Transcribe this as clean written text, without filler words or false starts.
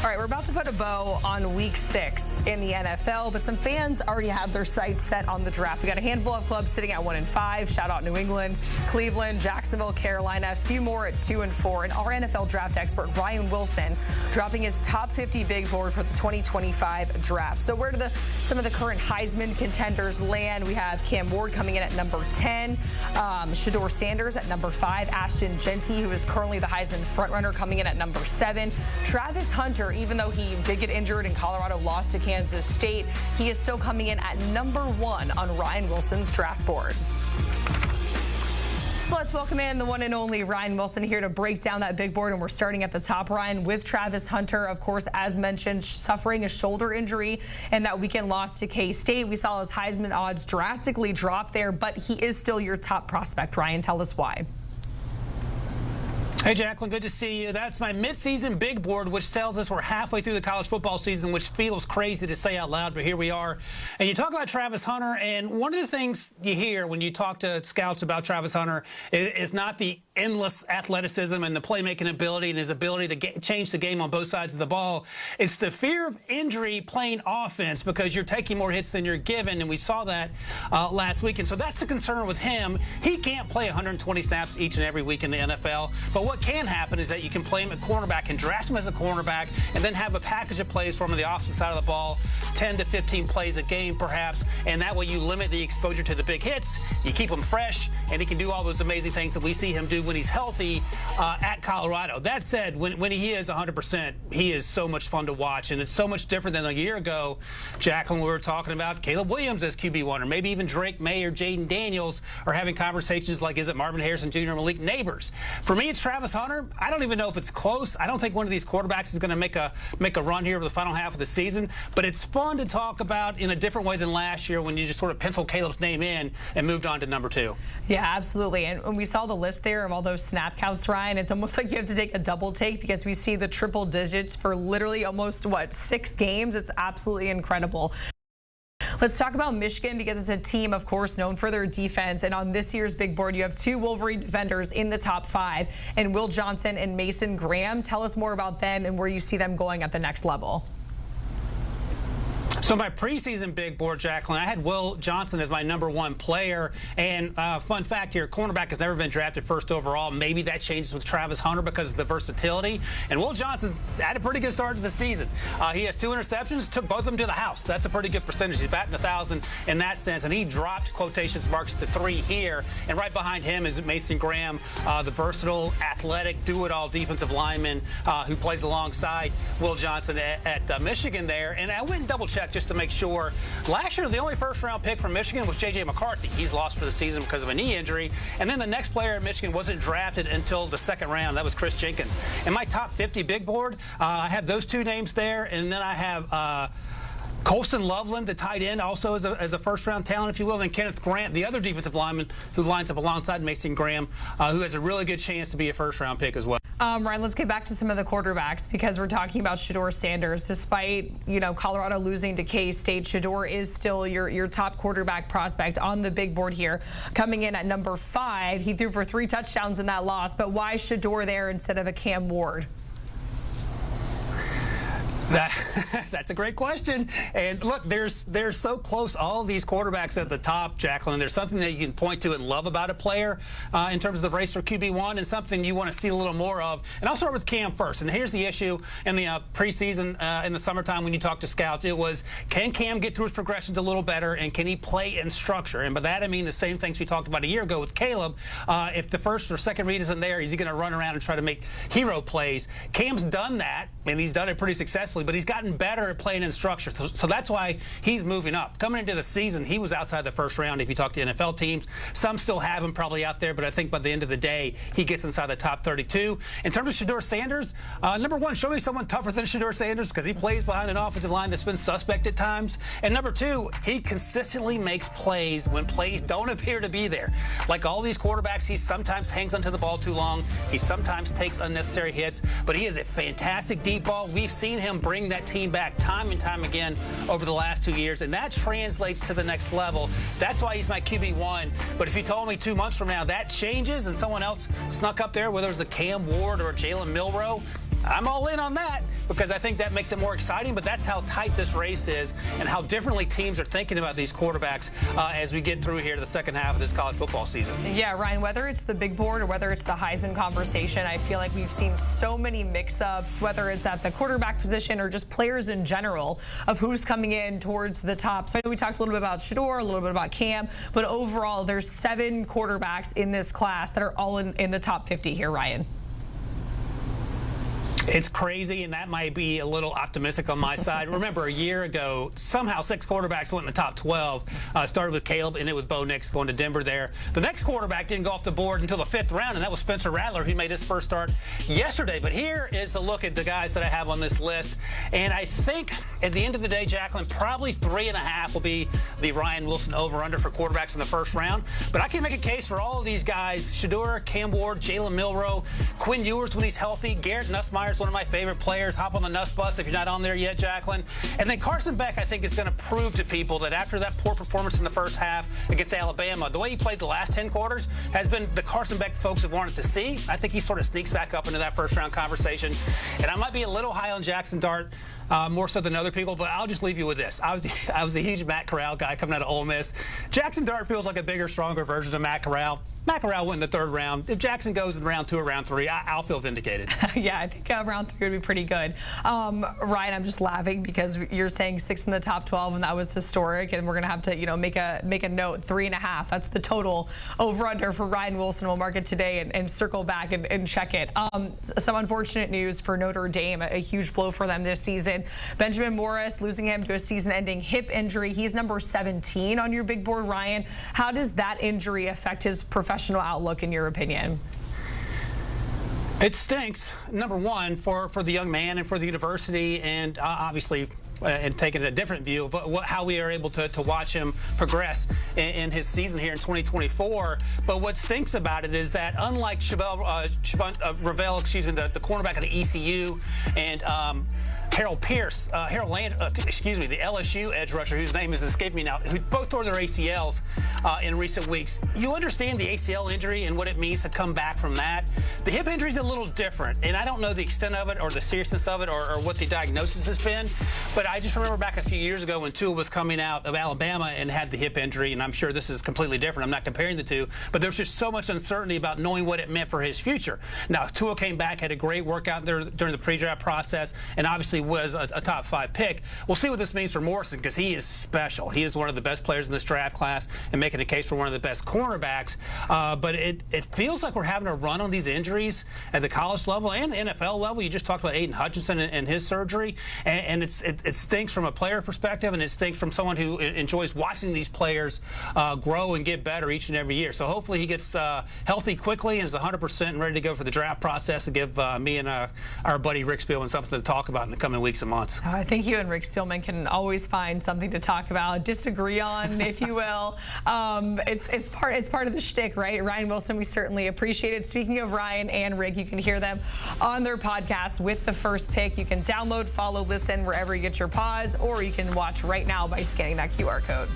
All right, we're about to put a bow on week 6 in the NFL, but some fans already have their sights set on the draft. We got a handful of clubs sitting at 1-5. Shout out New England, Cleveland, Jacksonville, Carolina, a few more at 2-4. And our NFL draft expert, Ryan Wilson, dropping his top 50 big board for the 2025 draft. So where do some of the current Heisman contenders land? We have Cam Ward coming in at number 10, Shador Sanders at number 5, Ashton Genty, who is currently the Heisman frontrunner, coming in at number 7. Travis Hunter, even though he did get injured and Colorado lost to Kansas State, he is still coming in at number 1 on Ryan Wilson's draft board. So let's welcome in the one and only Ryan Wilson here to break down that big board. And we're starting at the top, Ryan, with Travis Hunter, of course, as mentioned, suffering a shoulder injury and that weekend loss to K-State. We saw his Heisman odds drastically drop there, but he is still your top prospect. Ryan, tell us why. Hey, Jacqueline, good to see you. That's my midseason big board, which tells us we're halfway through the college football season, which feels crazy to say out loud, but here we are. And you talk about Travis Hunter, and one of the things you hear when you talk to scouts about Travis Hunter is not the endless athleticism and the playmaking ability and his ability to change the game on both sides of the ball. It's the fear of injury playing offense because you're taking more hits than you're given, and we saw that last week. And so that's the concern with him. He can't play 120 snaps each and every week in the NFL, but what can happen is that you can play him at cornerback and draft him as a cornerback and then have a package of plays for him on the offensive side of the ball, 10 to 15 plays a game perhaps, and that way you limit the exposure to the big hits. You keep him fresh, and he can do all those amazing things that we see him do when he's healthy at Colorado. That said, when he is 100%, he is so much fun to watch, and it's so much different than a year ago, Jacqueline, we were talking about Caleb Williams as QB1, or maybe even Drake May or Jaden Daniels are having conversations like, is it Marvin Harrison Jr. or Malik Neighbors? For me, it's Travis Hunter. I don't even know if it's close. I don't think one of these quarterbacks is going to make a run here for the final half of the season, but it's fun to talk about in a different way than last year when you just sort of penciled Caleb's name in and moved on to number 2. Yeah, absolutely. And when we saw the list there of all those snap counts, Ryan, it's almost like you have to take a double take because we see the triple digits for literally almost, 6 games. It's absolutely incredible. Let's talk about Michigan because it's a team, of course, known for their defense. And on this year's big board, you have 2 Wolverine defenders in the top 5, and Will Johnson and Mason Graham. Tell us more about them and where you see them going at the next level. So my preseason big board, Jacqueline, I had Will Johnson as my number 1 player. And fun fact here, cornerback has never been drafted first overall. Maybe that changes with Travis Hunter because of the versatility. And Will Johnson's had a pretty good start to the season. He has 2 interceptions, took both of them to the house. That's a pretty good percentage. He's batting 1,000 in that sense. And he dropped quotations marks to 3 here. And right behind him is Mason Graham, the versatile, athletic, do-it-all defensive lineman who plays alongside Will Johnson at Michigan there. And I went and double-checked just to make sure. Last year, the only first-round pick from Michigan was J.J. McCarthy. He's lost for the season because of a knee injury. And then the next player at Michigan wasn't drafted until the 2nd round. That was Chris Jenkins. In my top 50 big board, I have those 2 names there, and then I have Colston Loveland, the tight end, also as a first-round talent, if you will, and Kenneth Grant, the other defensive lineman who lines up alongside Mason Graham, who has a really good chance to be a first-round pick as well. Ryan, let's get back to some of the quarterbacks because we're talking about Shador Sanders. Despite, Colorado losing to K-State, Shador is still your top quarterback prospect on the big board here. Coming in at number 5, he threw for 3 touchdowns in that loss, but why Shador there instead of a Cam Ward? That's a great question. And look, they're so close, all of these quarterbacks at the top, Jacqueline. There's something that you can point to and love about a player in terms of the race for QB1 and something you want to see a little more of. And I'll start with Cam first. And here's the issue in the preseason in the summertime when you talk to scouts. It was, can Cam get through his progressions a little better, and can he play in structure? And by that I mean the same things we talked about a year ago with Caleb. If the first or second read isn't there, is he going to run around and try to make hero plays? Cam's done that, and he's done it pretty successfully, but he's gotten better at playing in structure. So that's why he's moving up. Coming into the season, he was outside the first round if you talk to NFL teams. Some still have him probably out there, but I think by the end of the day, he gets inside the top 32. In terms of Shador Sanders, number 1, show me someone tougher than Shador Sanders because he plays behind an offensive line that's been suspect at times. And number 2, he consistently makes plays when plays don't appear to be there. Like all these quarterbacks, he sometimes hangs onto the ball too long. He sometimes takes unnecessary hits, but he is a fantastic deep ball. We've seen him bring that team back time and time again over the last 2 years, and that translates to the next level. That's why he's my QB1. But if you told me 2 months from now that changes and someone else snuck up there, whether it was a Cam Ward or a Jalen Milroe, I'm all in on that because I think that makes it more exciting, but that's how tight this race is and how differently teams are thinking about these quarterbacks as we get through here to the second half of this college football season. Yeah, Ryan, whether it's the big board or whether it's the Heisman conversation, I feel like we've seen so many mix-ups, whether it's at the quarterback position or just players in general, of who's coming in towards the top. So I know we talked a little bit about Shador, a little bit about Cam, but overall there's 7 quarterbacks in this class that are all in the top 50 here, Ryan. It's crazy, and that might be a little optimistic on my side. Remember, a year ago, somehow 6 quarterbacks went in the top 12. Started with Caleb, ended with Bo Nix going to Denver there. The next quarterback didn't go off the board until the 5th round, and that was Spencer Rattler, who made his first start yesterday. But here is the look at the guys that I have on this list. And I think at the end of the day, Jacqueline, probably 3.5 will be the Ryan Wilson over-under for quarterbacks in the first round. But I can make a case for all of these guys: Shador, Cam Ward, Jalen Milroe, Quinn Ewers when he's healthy, Garrett Nussmeier, one of my favorite players. Hop on the Nuss bus if you're not on there yet, Jacqueline. And then Carson Beck, I think, is going to prove to people that after that poor performance in the first half against Alabama, the way he played the last 10 quarters has been the Carson Beck folks have wanted to see. I think he sort of sneaks back up into that first-round conversation. And I might be a little high on Jackson Dart, more so than other people, but I'll just leave you with this. I was a huge Matt Corral guy coming out of Ole Miss. Jackson Dart feels like a bigger, stronger version of Matt Corral. Matt Corral went in the 3rd round. If Jackson goes in round 2 or round 3, I'll feel vindicated. Yeah, I think round 3 would be pretty good. Ryan, I'm just laughing because you're saying 6 in the top 12, and that was historic, and we're going to have to, make a note, 3.5. That's the total over-under for Ryan Wilson. We'll mark it today and circle back and check it. Some unfortunate news for Notre Dame, a huge blow for them this season. Benjamin Morris, losing him to a season-ending hip injury. He's number 17 on your big board, Ryan. How does that injury affect his professional outlook, in your opinion? It stinks, number one, for the young man and for the university, and obviously and taking a different view of how we are able to watch him progress in his season here in 2024. But what stinks about it is that unlike Ravel, the cornerback of the ECU, and Harold Pierce, the LSU edge rusher, whose name is escaping me now, who both tore their ACLs in recent weeks. You understand the ACL injury and what it means to come back from that. The hip injury is a little different, and I don't know the extent of it or the seriousness of it or what the diagnosis has been, but I just remember back a few years ago when Tua was coming out of Alabama and had the hip injury, and I'm sure this is completely different. I'm not comparing the two, but there's just so much uncertainty about knowing what it meant for his future. Now, Tua came back, had a great workout there during the pre-draft process, and obviously was a top 5 pick. We'll see what this means for Morrison, because he is special. He is one of the best players in this draft class and making a case for one of the best cornerbacks. But it feels like we're having a run on these injuries at the college level and the NFL level. You just talked about Aiden Hutchinson and his surgery, and it stinks from a player perspective, and it stinks from someone who enjoys watching these players grow and get better each and every year. So hopefully he gets healthy quickly and is 100% and ready to go for the draft process and give me and our buddy Rick Spielman something to talk about in the coming weeks and months. I think you and Rick Spielman can always find something to talk about, disagree on, if you will. It's part of the shtick, right? Ryan Wilson, we certainly appreciate it. Speaking of Ryan and Rick, you can hear them on their podcast With the First Pick. You can download, follow, listen wherever you get your pods, or you can watch right now by scanning that QR code.